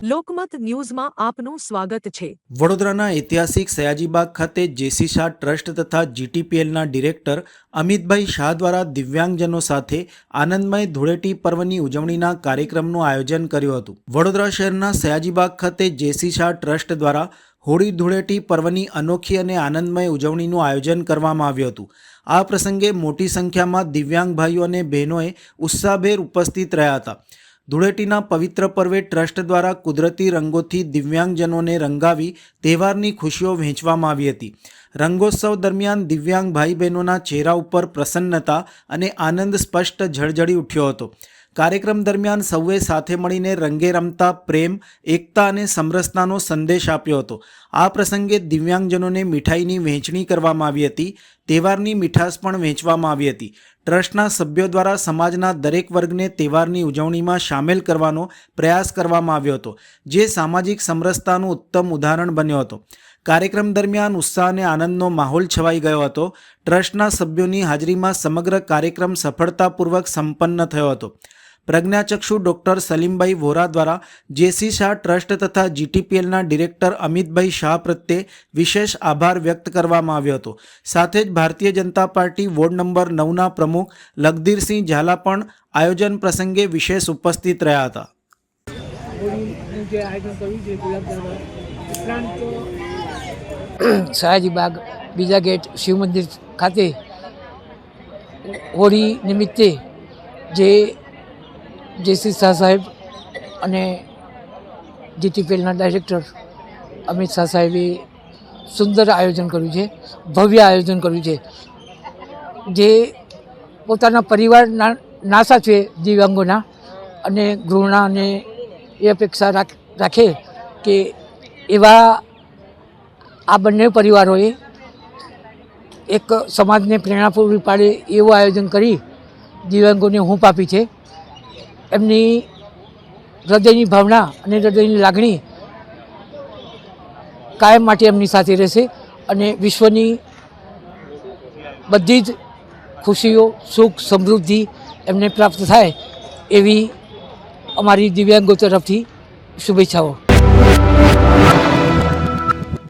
લોકમત ન્યૂઝમાં આપનું સ્વાગત છે। વડોદરાના ઐતિહાસિક સયાજીબાગ ખાતે જેસી શાહ ટ્રસ્ટ તથા જીટીપીએલના ડિરેક્ટર અમિતભાઈ શાહ દ્વારા દિવ્યાંગજનો સાથે આનંદમય ધૂળેટી પર્વની ઉજવણીના કાર્યક્રમનું આયોજન કર્યું હતું। વડોદરા શહેરના સયાજીબાગ ખાતે જેસી શાહ ટ્રસ્ટ દ્વારા હોળી ધૂળેટી પર્વની અનોખી અને આનંદમય ઉજવણીનું આયોજન કરવામાં આવ્યું હતું। આ પ્રસંગે મોટી સંખ્યામાં દિવ્યાંગ ભાઈઓ અને બહેનોએ ઉત્સાહભેર ઉપસ્થિત રહ્યા હતા। ધૂળેટીના પવિત્ર પર્વે ટ્રસ્ટ દ્વારા કુદરતી રંગોથી દિવ્યાંગજનોને રંગાવી તહેવારની ખુશીઓ વહેંચવામાં આવી હતી। રંગોત્સવ દરમિયાન દિવ્યાંગ ભાઈ બહેનોના ચહેરા ઉપર પ્રસન્નતા અને આનંદ સ્પષ્ટ ઝળઝળી ઉઠ્યો હતો। કાર્યક્રમ દરમિયાન સૌએ સાથે મળીને રંગે રમતા પ્રેમ, એકતા અને સમરસતાનો સંદેશ આપ્યો હતો। આ પ્રસંગે દિવ્યાંગજનોને મીઠાઈની વહેંચણી કરવામાં આવી હતી। તહેવારની મીઠાશ પણ વહેંચવામાં આવી હતી। ટ્રસ્ટના સભ્યો દ્વારા સમાજના દરેક વર્ગને તહેવારની ઉજવણીમાં સામેલ કરવાનો પ્રયાસ કરવામાં આવ્યો હતો, જે સામાજિક સમરસતાનું ઉત્તમ ઉદાહરણ બન્યો હતો। કાર્યક્રમ દરમિયાન ઉત્સાહ અને આનંદનો માહોલ છવાઈ ગયો હતો। ટ્રસ્ટના સભ્યોની હાજરીમાં સમગ્ર કાર્યક્રમ સફળતાપૂર્વક સંપન્ન થયો હતો। પ્રજ્ઞાચક્ષુ ડૉક્ટર સલીમભાઈ વોરા દ્વારા જેસી શાહ ટ્રસ્ટ તથા જીટીપીએલના ડિરેક્ટર અમિતભાઈ શાહ પ્રત્યે વિશેષ આભાર વ્યક્ત કરવામાં આવ્યો હતો। સાથે જ Bharatiya Janata party ward number 9ના પ્રમુખ લગધીરસિંહ ઝાલા પણ આયોજન પ્રસંગે વિશેષ ઉપસ્થિત રહ્યા હતા। સયાજીબાગ બીજા ગેટ શિવ મંદિર ખાતે હોળી નિમિત્તે જે જેસી શાહ સાહેબ અને જીટીપીએલના ડાયરેક્ટર અમિત શાહ સાહેબે સુંદર આયોજન કર્યું છે, ભવ્ય આયોજન કર્યું છે, જે પોતાના પરિવારના ના સાચવે દિવ્યાંગોના અને ગૃહના અને એ અપેક્ષા રાખે કે એવા આ બંને પરિવારોએ એક સમાજને પ્રેરણા પૂરી પાડે એવું આયોજન કરી દિવ્યાંગોને હૂંફ આપી છે। એમની હૃદયની ભાવના અને હૃદયની લાગણી કાયમ માટે એમની સાથે રહેશે અને વિશ્વની બધી જ ખુશીઓ, સુખ, સમૃદ્ધિ એમને પ્રાપ્ત થાય એવી અમારી દિવ્યાંગો તરફથી શુભેચ્છાઓ।